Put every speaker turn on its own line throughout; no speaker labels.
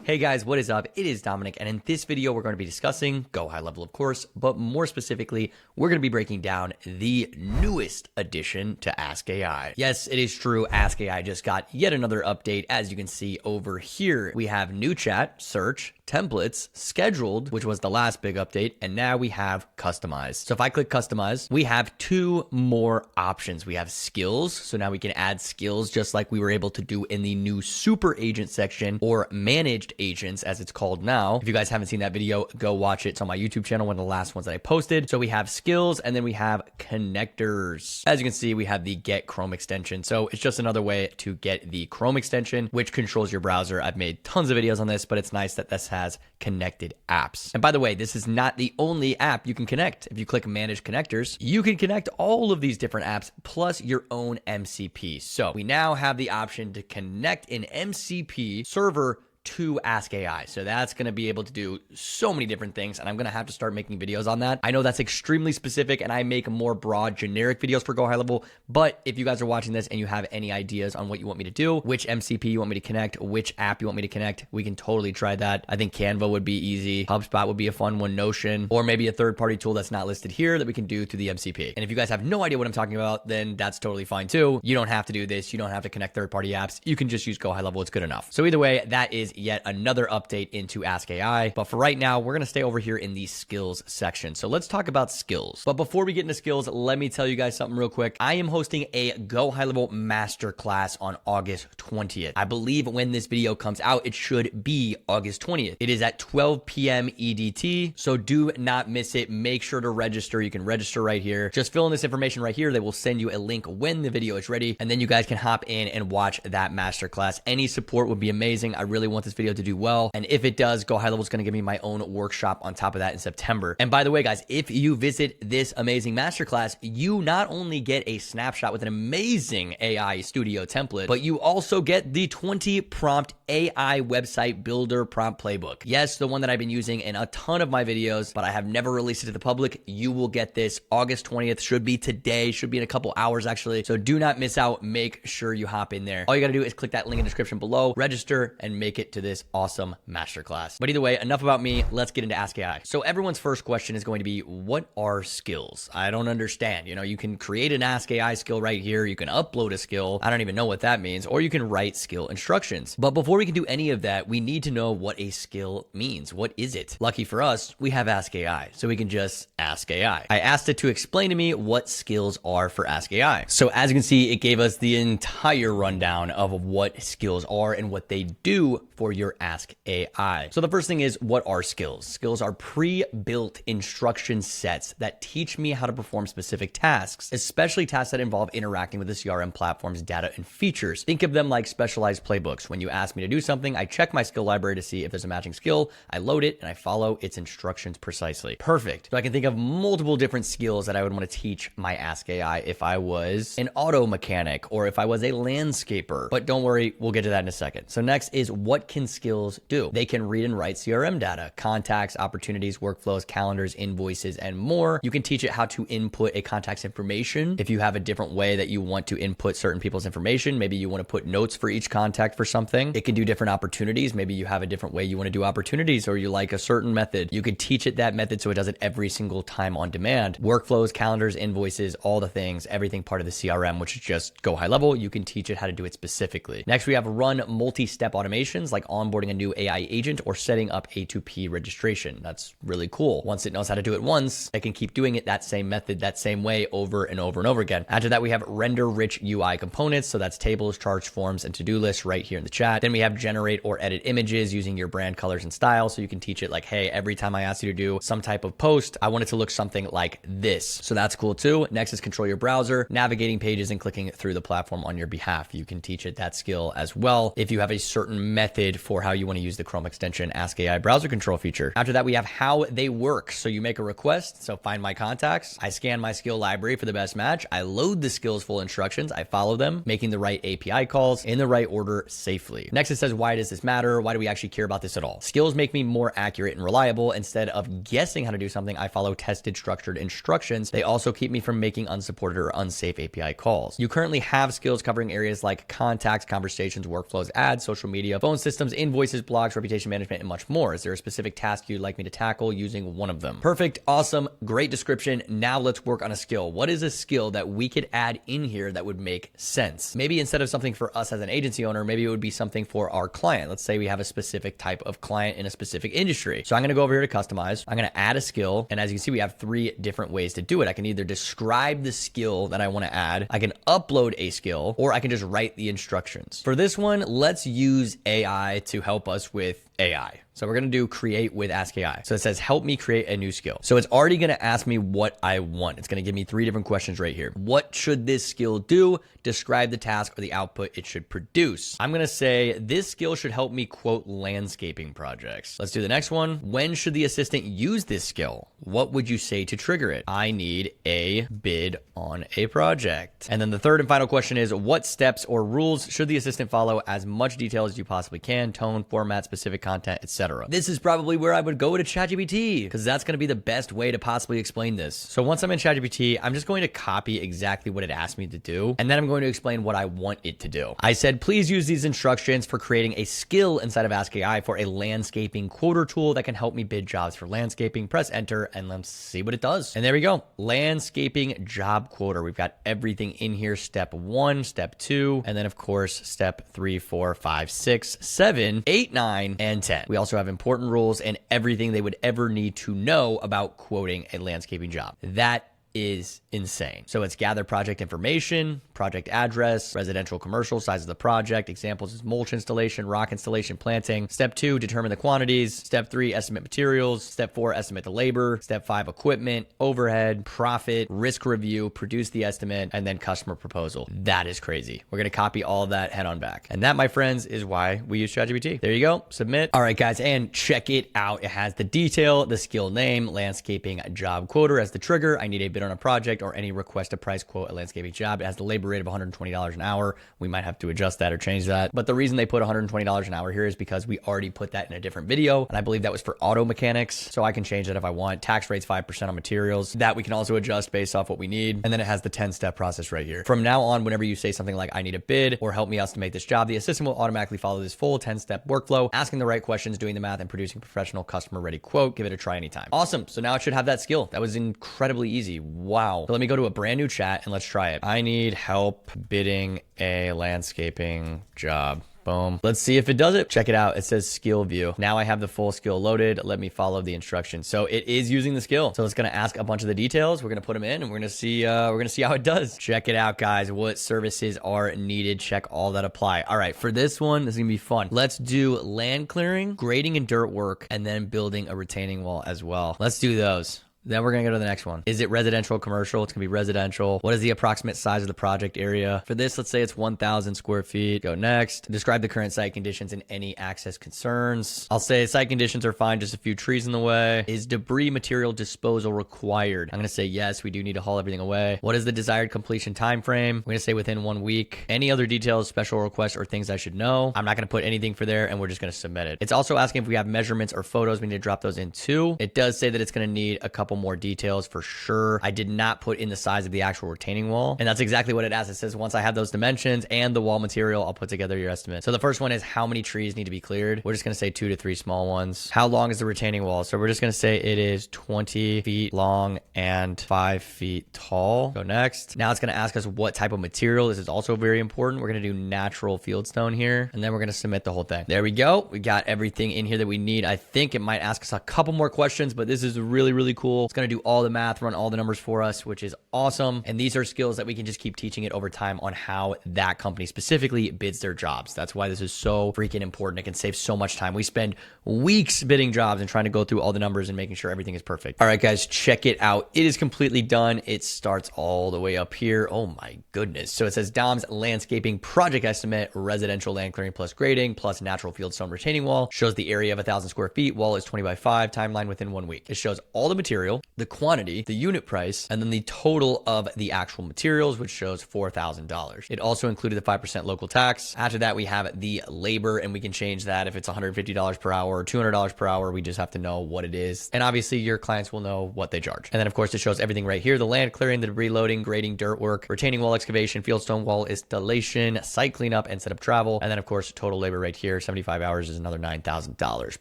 Hey guys, what is up? It is Dominic, and in this video, we're going to be discussing GoHighLevel, of course, but more specifically, we're going to be breaking down the newest addition to Ask AI. Yes, it is true. Ask AI just got yet another update. As you can see over here, we have new chat, search, templates, scheduled, which was the last big update, and now we have customized. So if I click customize, we have two more options. We have skills, so now we can add skills just like we were able to do in the new super agent section, or managed agents as it's called now. If you guys haven't seen that video, go watch it. It's on my YouTube channel, one of the last ones that I posted. So we have skills, and then we have connectors. As you can see, we have the get Chrome extension. So it's just another way to get the Chrome extension, which controls your browser. I've made tons of videos on this, but it's nice that this has connected apps. And by the way, this is not the only app you can connect. If you click manage connectors, you can connect all of these different apps plus your own MCP. So we now have the option to connect an MCP server to Ask AI. So that's going to be able to do so many different things, and I'm going to have to start making videos on that. I know that's extremely specific, and I make more broad, generic videos for GoHighLevel, but if you guys are watching this and you have any ideas on what you want me to do, which MCP you want me to connect, which app you want me to connect, we can totally try that. I think Canva would be easy. HubSpot would be a fun one, Notion, or maybe a third-party tool that's not listed here that we can do through the MCP. And if you guys have no idea what I'm talking about, then that's totally fine too. You don't have to do this. You don't have to connect third-party apps. You can just use GoHighLevel. It's good enough. So either way, that is yet another update into Ask AI. But for right now, we're going to stay over here in the skills section. So let's talk about skills. But before we get into skills, let me tell you guys something real quick. I am hosting a GoHighLevel Masterclass on August 20th. I believe when this video comes out, it should be August 20th. It is at 12 p.m. EDT. So do not miss it. Make sure to register. You can register right here. Just fill in this information right here. They will send you a link when the video is ready, and then you guys can hop in and watch that masterclass. Any support would be amazing. I really want this video to do well, and if it does, GoHighLevel is going to give me my own workshop on top of that in September. And by the way, guys, if you visit this amazing masterclass, you not only get a snapshot with an amazing AI studio template, but you also get the 20 prompt AI website builder prompt playbook. Yes, the one that I've been using in a ton of my videos, but I have never released it to the public. You will get this August 20th. Should be today, should be in a couple hours actually. So do not miss out. Make sure you hop in there. All you got to do is click that link in the description below, register, and make it to this awesome masterclass. But either way, enough about me. Let's get into Ask AI. So everyone's first question is going to be, what are skills? I don't understand. You know, you can create an Ask AI skill right here. You can upload a skill. I don't even know what that means. Or you can write skill instructions. But before we can do any of that, we need to know what a skill means. What is it? Lucky for us, we have Ask AI. So we can just ask AI. I asked it to explain to me what skills are for Ask AI. So as you can see, it gave us the entire rundown of what skills are and what they do for your Ask AI. So the first thing is, what are skills? Skills are pre-built instruction sets that teach me how to perform specific tasks, especially tasks that involve interacting with the CRM platform's data and features. Think of them like specialized playbooks. When you ask me to do something, I check my skill library to see if there's a matching skill, I load it, and I follow its instructions precisely. Perfect. So I can think of multiple different skills that I would want to teach my Ask AI if I was an auto mechanic or if I was a landscaper. But don't worry, we'll get to that in a second. So next is, what can skills do? They can read and write CRM data, contacts, opportunities, workflows, calendars, invoices, and more. You can teach it how to input a contact's information. If you have a different way that you want to input certain people's information, maybe you want to put notes for each contact for something. It can do different opportunities. Maybe you have a different way you want to do opportunities, or you like a certain method. You could teach it that method so it does it every single time on demand. Workflows, calendars, invoices, all the things, everything part of the CRM, which is just GoHighLevel. You can teach it how to do it specifically. Next, we have run multi-step automations like onboarding a new AI agent or setting up A2P registration. That's really cool. Once it knows how to do it once, it can keep doing it that same method, that same way over and over and over again. After that, we have render rich UI components. So that's tables, charts, forms, and to-do lists right here in the chat. Then we have generate or edit images using your brand colors and style. So you can teach it like, hey, every time I ask you to do some type of post, I want it to look something like this. So that's cool too. Next is control your browser, navigating pages and clicking through the platform on your behalf. You can teach it that skill as well if you have a certain method for how you want to use the Chrome extension Ask AI browser control feature. After that, we have how they work. So you make a request. So find my contacts. I scan my skill library for the best match. I load the skills full instructions. I follow them, making the right API calls in the right order safely. Next, it says, why does this matter? Why do we actually care about this at all? Skills make me more accurate and reliable. Instead of guessing how to do something, I follow tested, structured instructions. They also keep me from making unsupported or unsafe API calls. You currently have skills covering areas like contacts, conversations, workflows, ads, social media, phone systems, systems, invoices, blogs, reputation management, and much more. Is there a specific task you'd like me to tackle using one of them? Perfect. Awesome. Great description. Now let's work on a skill. What is a skill that we could add in here that would make sense? Maybe instead of something for us as an agency owner, maybe it would be something for our client. Let's say we have a specific type of client in a specific industry. So I'm going to go over here to customize. I'm going to add a skill. And as you can see, we have 3 different ways to do it. I can either describe the skill that I want to add, I can upload a skill, or I can just write the instructions. For this one, let's use AI to help us with AI. So we're going to do create with Ask AI. So it says, help me create a new skill. So it's already going to ask me what I want. It's going to give me 3 different questions right here. What should this skill do? Describe the task or the output it should produce. I'm going to say this skill should help me quote landscaping projects. Let's do the next one. When should the assistant use this skill? What would you say to trigger it? I need a bid on a project. And then the third and final question is, what steps or rules should the assistant follow? As much detail as you possibly can, tone, format, specific content, etc. This is probably where I would go to ChatGPT because that's going to be the best way to possibly explain this. So once I'm in ChatGPT, I'm just going to copy exactly what it asked me to do, and then I'm going to explain what I want it to do. I said, please use these instructions for creating a skill inside of Ask AI for a landscaping quoter tool that can help me bid jobs for landscaping. Press enter and let's see what it does. And there we go. Landscaping job quoter. We've got everything in here. Step 1, step 2, and then of course, step 3, 4, 5, 6, 7, 8, 9, and 10. We also have important rules and everything they would ever need to know about quoting a landscaping job. That is insane. So it's gather project information, project address, residential, commercial, size of the project. Examples is mulch installation, rock installation, planting. Step 2, determine the quantities. Step 3, estimate materials. Step 4, estimate the labor. Step 5, equipment, overhead, profit, risk review, produce the estimate, and then customer proposal. That is crazy. We're going to copy all of that, head on back. And that, my friends, is why we use ChatGPT. There you go. Submit. All right, guys, and check it out. It has the detail, the skill name, landscaping job quoter as the trigger. I need a bid on a project or any request a price quote a landscaping job. It has the labor rate of $120 an hour. We might have to adjust that or change that. But the reason they put $120 an hour here is because we already put that in a different video. And I believe that was for auto mechanics. So I can change that if I want. Tax rates 5% on materials. That we can also adjust based off what we need. And then it has the 10-step process right here. From now on, whenever you say something like, I need a bid or help me estimate this job, the assistant will automatically follow this full 10-step workflow, asking the right questions, doing the math, and producing a professional customer ready quote. Give it a try anytime. Awesome. So now it should have that skill. That was incredibly easy. Wow. So let me go to a brand new chat and let's try it. I need help bidding a landscaping job. Boom. Let's see if it does it. Check it out. It says skill view. Now I have the full skill loaded. Let me follow the instructions. So it is using the skill. So it's going to ask a bunch of the details. We're going to put them in and we're going to see how it does. Check it out, guys. What services are needed? Check all that apply. All right. For this one, this is going to be fun. Let's do land clearing, grading and dirt work, and then building a retaining wall as well. Let's do those. Then we're going to go to the next one. Is it residential or commercial? It's going to be residential. What is the approximate size of the project area? For this, let's say it's 1,000 square feet. Go next. Describe the current site conditions and any access concerns. I'll say site conditions are fine, just a few trees in the way. Is debris material disposal required? I'm going to say yes, we do need to haul everything away. What is the desired completion time frame? I'm going to say within 1 week. Any other details, special requests, or things I should know? I'm not going to put anything for there, and we're just going to submit it. It's also asking if we have measurements or photos. We need to drop those in too. It does say that it's going to need a couple more details for sure. I did not put in the size of the actual retaining wall, and that's exactly what it asks. It says once I have those dimensions and the wall material, I'll put together your estimate. So the first one is how many trees need to be cleared. We're just going to say 2 to 3 small ones. How long is the retaining wall? So we're just going to say it is 20 feet long and 5 feet tall. Go next. Now it's going to ask us what type of material. This is also very important. We're going to do natural fieldstone here, and then we're going to submit the whole thing. There we go. We got everything in here that we need. I think it might ask us a couple more questions, but this is really, really cool. It's going to do all the math, run all the numbers for us, which is awesome. And these are skills that we can just keep teaching it over time on how that company specifically bids their jobs. That's why this is so freaking important. It can save so much time. We spend weeks bidding jobs and trying to go through all the numbers and making sure everything is perfect. All right, guys, check it out. It is completely done. It starts all the way up here. Oh my goodness. So it says Dom's landscaping project estimate, residential land clearing plus grading plus natural fieldstone retaining wall. Shows the area of 1,000 square feet. Wall is 20 by 5. Timeline within 1 week. It shows all the materials. material, the quantity, the unit price, and then the total of the actual materials, which shows $4,000. It also included the 5% local tax. After that, we have the labor, and we can change that if it's $150 per hour or $200 per hour. We just have to know what it is. And obviously your clients will know what they charge. And then of course it shows everything right here: the land clearing, the debris loading, grading, dirt work, retaining wall excavation, fieldstone wall installation, site cleanup, and setup travel. And then of course total labor right here, 75 hours is another $9,000.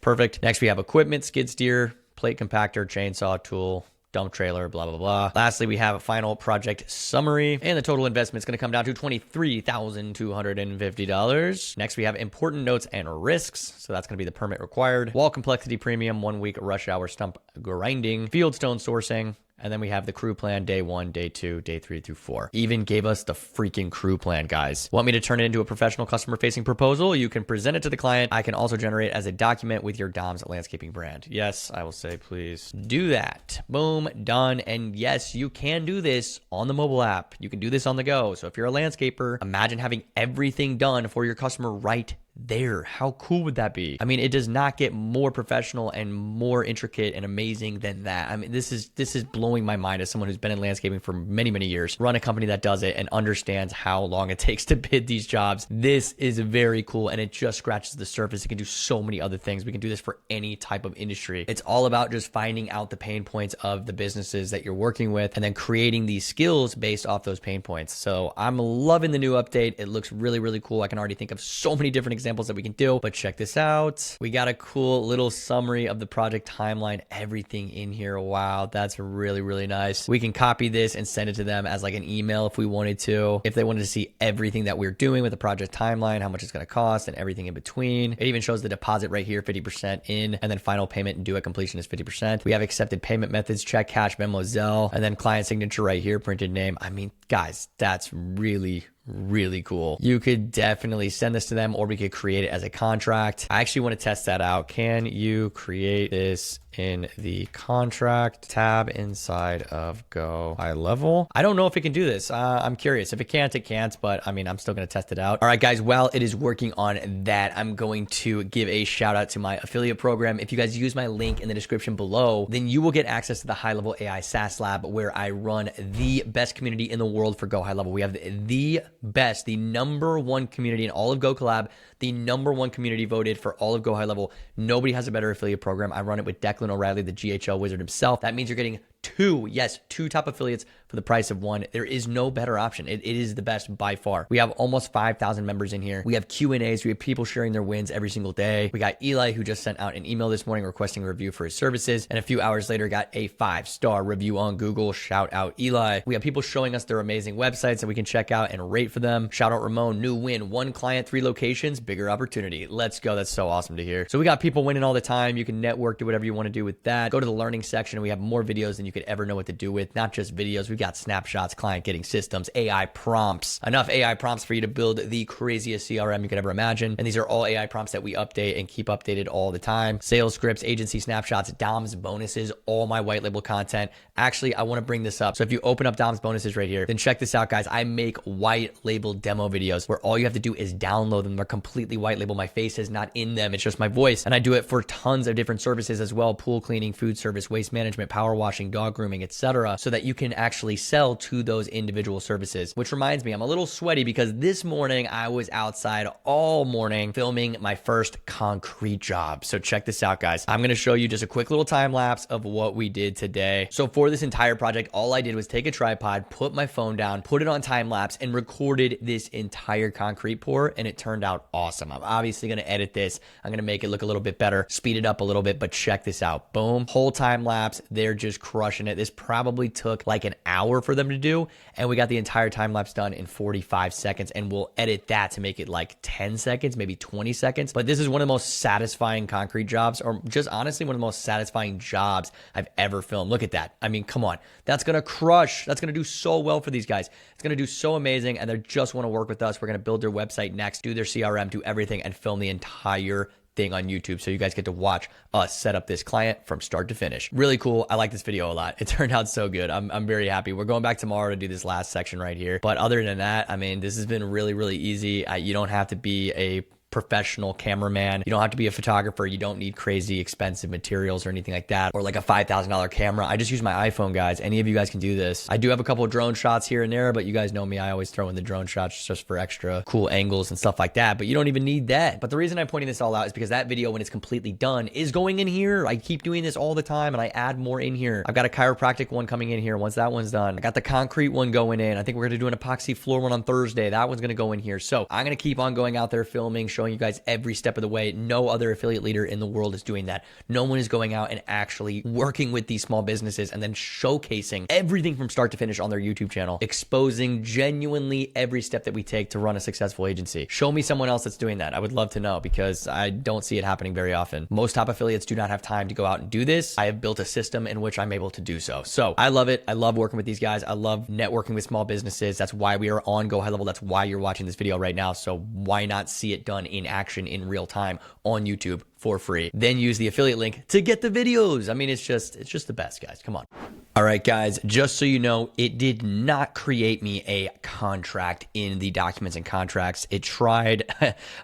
Perfect. Next we have equipment: skid steer, plate compactor, chainsaw, tool, dump trailer, blah, blah, blah. Lastly, we have a final project summary, and the total investment is going to come down to $23,250. Next, we have important notes and risks. So that's going to be the permit required. Wall complexity premium, 1 week rush hour stump grinding, fieldstone sourcing. And then we have the crew plan, day 1, day 2, day 3 through 4. Even gave us the freaking crew plan, guys. Want me to turn it into a professional customer-facing proposal? You can present it to the client. I can also generate it as a document with your Dom's landscaping brand. Yes, I will say, please do that. Boom, done. And yes, you can do this on the mobile app. You can do this on the go. So if you're a landscaper, imagine having everything done for your customer right there. How cool would that be? I mean, it does not get more professional and more intricate and amazing than that. I mean, this is blowing my mind as someone who's been in landscaping for many, many years, run a company that does it and understands how long it takes to bid these jobs. This is very cool, and it just scratches the surface. It can do so many other things. We can do this for any type of industry. It's all about just finding out the pain points of the businesses that you're working with and then creating these skills based off those pain points. So I'm loving the new update. It looks really, really cool. I can already think of so many different examples that we can do, but check this out. We got a cool little summary of the project timeline, everything in here. Wow, that's really, really nice. We can copy this and send it to them as like an email if we wanted to. If they wanted to see everything that we're doing with the project timeline, how much it's going to cost and everything in between. It even shows the deposit right here, 50% in, and then final payment and due at completion is 50%. We have accepted payment methods: check, cash, Venmo, Zelle, and then client signature right here, printed name. I mean, guys, that's really cool. You could definitely send this to them, or we could create it as a contract. I actually want to test that out. Can you create this in the contract tab inside of GoHighLevel? I don't know if it can do this. I'm curious. If it can't, it can't, but I mean, I'm still going to test it out. All right, guys, while it is working on that, I'm going to give a shout out to my affiliate program. If you guys use my link in the description below, then you will get access to the High Level AI SaaS Lab, where I run the best community in the world for GoHighLevel. We have the best, the #1 community in all of GoCollab, the #1 community voted for all of GoHighLevel. Nobody has a better affiliate program. I run it with Declan O'Reilly, the GHL wizard himself. That means you're getting two top affiliates for the price of one. There is no better option. It is the best by far. We have almost 5,000 members in here. We have Q&As. We have people sharing their wins every single day. We got Eli, who just sent out an email this morning requesting a review for his services, and a few hours later got a 5-star review on Google. Shout out Eli. We have people showing us their amazing websites that we can check out and rate for them. Shout out Ramon, new win, 1 client, 3 locations, bigger opportunity. Let's go. That's so awesome to hear. So we got people winning all the time. You can network, do whatever you want to do with that. Go to the learning section, and we have more videos than you could ever know what to do with. Not just videos. We got snapshots, client getting systems, AI prompts, enough AI prompts for you to build the craziest CRM you could ever imagine. And these are all AI prompts that we update and keep updated all the time. Sales scripts, agency snapshots, Dom's bonuses, all my white label content. Actually, I want to bring this up. So if you open up Dom's bonuses right here, then check this out, guys. I make white label demo videos where all you have to do is download them. They're completely white label. My face is not in them. It's just my voice. And I do it for tons of different services as well: pool cleaning, food service, waste management, power washing, dog grooming, etc., so that you can actually sell to those individual services. Which reminds me, I'm a little sweaty because this morning I was outside all morning filming my first concrete job. So check this out, guys. I'm going to show you just a quick little time lapse of what we did today. So for this entire project, all I did was take a tripod, put my phone down, put it on time lapse, and recorded this entire concrete pour, and it turned out awesome. I'm obviously going to edit this. I'm going to make it look a little bit better, speed it up a little bit, but check this out. Boom, whole time lapse. They're just crushing it. This probably took like an hour for them to do, and we got the entire time lapse done in 45 seconds, and we'll edit that to make it like 10 seconds, maybe 20 seconds. But this is one of the most satisfying concrete jobs, or just honestly one of the most satisfying jobs I've ever filmed. Look at that. I mean, come on. That's going to crush. That's going to do so well for these guys. It's going to do so amazing, and they just want to work with us. We're going to build their website next, do their CRM, do everything, and film the entire thing on YouTube, so you guys get to watch us set up this client from start to finish. Really cool. I like this video a lot. It turned out so good. I'm very happy. We're going back tomorrow to do this last section right here. But other than that, I mean, this has been really, really easy. You don't have to be a professional cameraman. You don't have to be a photographer. You don't need crazy expensive materials or anything like that, or like a $5,000 camera. I just use my iPhone, guys. Any of you guys can do this. I do have a couple of drone shots here and there, but you guys know me. I always throw in the drone shots just for extra cool angles and stuff like that, but you don't even need that. But the reason I'm pointing this all out is because that video, when it's completely done, is going in here. I keep doing this all the time, and I add more in here. I've got a chiropractic one coming in here once that one's done. I got the concrete one going in. I think we're gonna do an epoxy floor one on Thursday. That one's gonna go in here. So I'm gonna keep on going out there filming, showing you guys every step of the way. No other affiliate leader in the world is doing that. No one is going out and actually working with these small businesses and then showcasing everything from start to finish on their YouTube channel, exposing genuinely every step that we take to run a successful agency. Show me someone else that's doing that. I would love to know, because I don't see it happening very often. Most top affiliates do not have time to go out and do this. I have built a system in which I'm able to do so. So I love it. I love working with these guys. I love networking with small businesses. That's why we are on Go High Level. That's why you're watching this video right now. So why not see it done in action in real time on YouTube for free? Then use the affiliate link to get the videos. I mean, it's just the best, guys. Come on. All right, guys, just so you know, it did not create me a contract in the documents and contracts. It tried,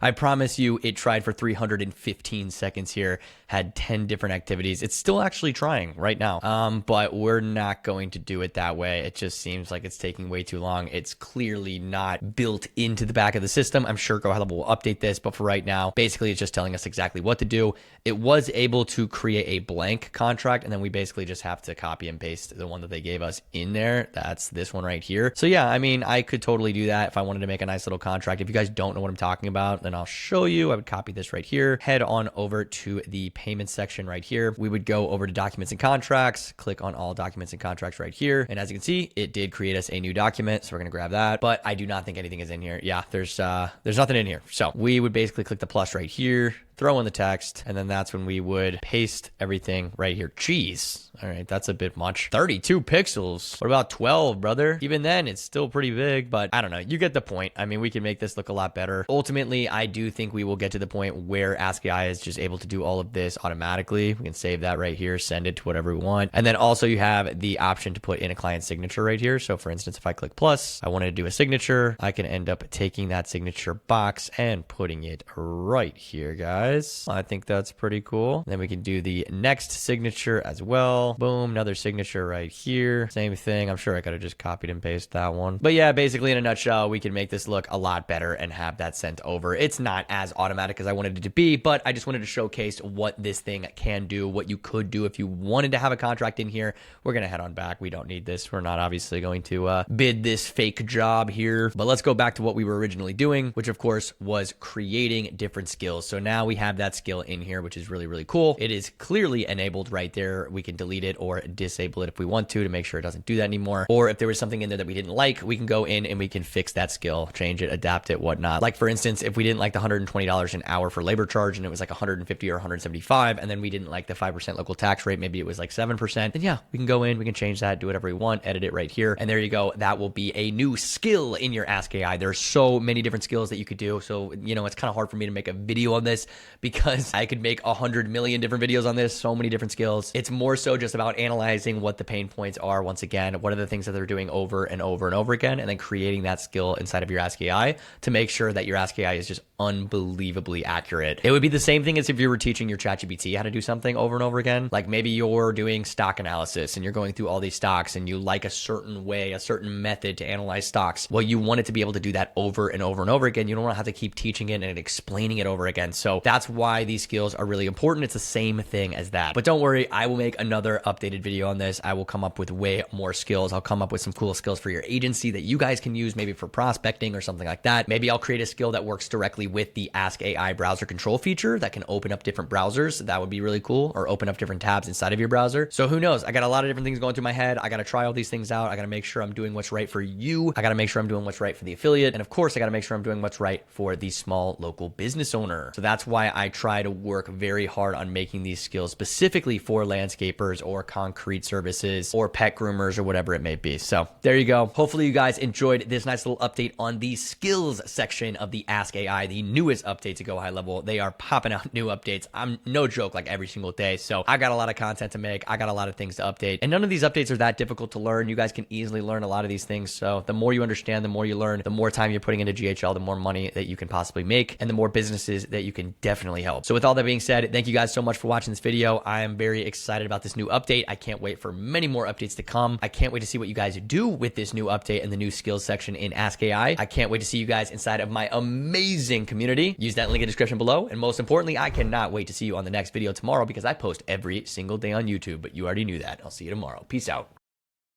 I promise you, it tried for 315 seconds here, had 10 different activities. It's still actually trying right now, but we're not going to do it that way. It just seems like it's taking way too long. It's clearly not built into the back of the system. I'm sure Go High Level will update this, but for right now, basically it's just telling us exactly what to do. It was able to create a blank contract, and then we basically just have to copy and paste the one that they gave us in there. That's this one right here. So yeah, I mean, I could totally do that if I wanted to make a nice little contract. If you guys don't know what I'm talking about, then I'll show you. I would copy this right here, head on over to the payment section right here. We would go over to documents and contracts, click on all documents and contracts right here. And as you can see, it did create us a new document. So we're going to grab that, but I do not think anything is in here. Yeah, there's nothing in here. So we would basically click the plus right here, throw in the text, and then that's when we would paste everything right here. Jeez. All right, that's a bit much. 32 pixels. What about 12, brother? Even then, it's still pretty big, but I don't know. You get the point. I mean, we can make this look a lot better. Ultimately, I do think we will get to the point where Ask AI is just able to do all of this automatically. We can save that right here, send it to whatever we want. And then also you have the option to put in a client signature right here. So for instance, if I click plus, I wanted to do a signature, I can end up taking that signature box and putting it right here, guys. I think that's pretty cool. Then we can do the next signature as well. Boom, another signature right here. Same thing. I'm sure I could have just copied and pasted that one. But yeah, basically in a nutshell, we can make this look a lot better and have that sent over. It's not as automatic as I wanted it to be, but I just wanted to showcase what this thing can do, what you could do if you wanted to have a contract in here. We're going to head on back. We don't need this. We're not obviously going to bid this fake job here, but let's go back to what we were originally doing, which of course was creating different skills. So now we have that skill in here, which is really, really cool. It is clearly enabled right there. We can delete it or disable it if we want to make sure it doesn't do that anymore. Or if there was something in there that we didn't like, we can go in and we can fix that skill, change it, adapt it, whatnot. Like for instance, if we didn't like the $120 an hour for labor charge and it was like 150 or 175, and then we didn't like the 5% local tax rate, maybe it was like 7%, then yeah, we can go in, we can change that, do whatever we want, edit it right here. And there you go. That will be a new skill in your Ask AI. There's so many different skills that you could do. So, you know, it's kind of hard for me to make a video on this because I could make 100 million different videos on this, so many different skills. It's more so just about analyzing what the pain points are. Once again, what are the things that they're doing over and over and over again, and then creating that skill inside of your Ask AI to make sure that your Ask AI is just unbelievably accurate. It would be the same thing as if you were teaching your ChatGPT how to do something over and over again. Like maybe you're doing stock analysis and you're going through all these stocks and you like a certain way, a certain method to analyze stocks. Well, you want it to be able to do that over and over and over again. You don't want to have to keep teaching it and explaining it over again. So that's why these skills are really important. It's the same thing as that. But don't worry, I will make another updated video on this. I will come up with way more skills. I'll come up with some cool skills for your agency that you guys can use maybe for prospecting or something like that. Maybe I'll create a skill that works directly with the Ask AI browser control feature that can open up different browsers. That would be really cool, or open up different tabs inside of your browser. So who knows? I got a lot of different things going through my head. I got to try all these things out. I got to make sure I'm doing what's right for you. I got to make sure I'm doing what's right for the affiliate. And of course, I got to make sure I'm doing what's right for the small local business owner. So that's why why I try to work very hard on making these skills specifically for landscapers or concrete services or pet groomers or whatever it may be. So there you go. Hopefully you guys enjoyed this nice little update on the skills section of the Ask AI, the newest update to Go High Level. They are popping out new updates. I'm no joke, like every single day. So I got a lot of content to make. I got a lot of things to update, and none of these updates are that difficult to learn. You guys can easily learn a lot of these things. So the more you understand, the more you learn, the more time you're putting into GHL, the more money that you can possibly make, and the more businesses that you can definitely help. So with all that being said, thank you guys so much for watching this video. I am very excited about this new update. I can't wait for many more updates to come. I can't wait to see what you guys do with this new update and the new skills section in Ask AI. I can't wait to see you guys inside of my amazing community. Use that link in the description below. And most importantly, I cannot wait to see you on the next video tomorrow because I post every single day on YouTube, but you already knew that. I'll see you tomorrow. Peace out.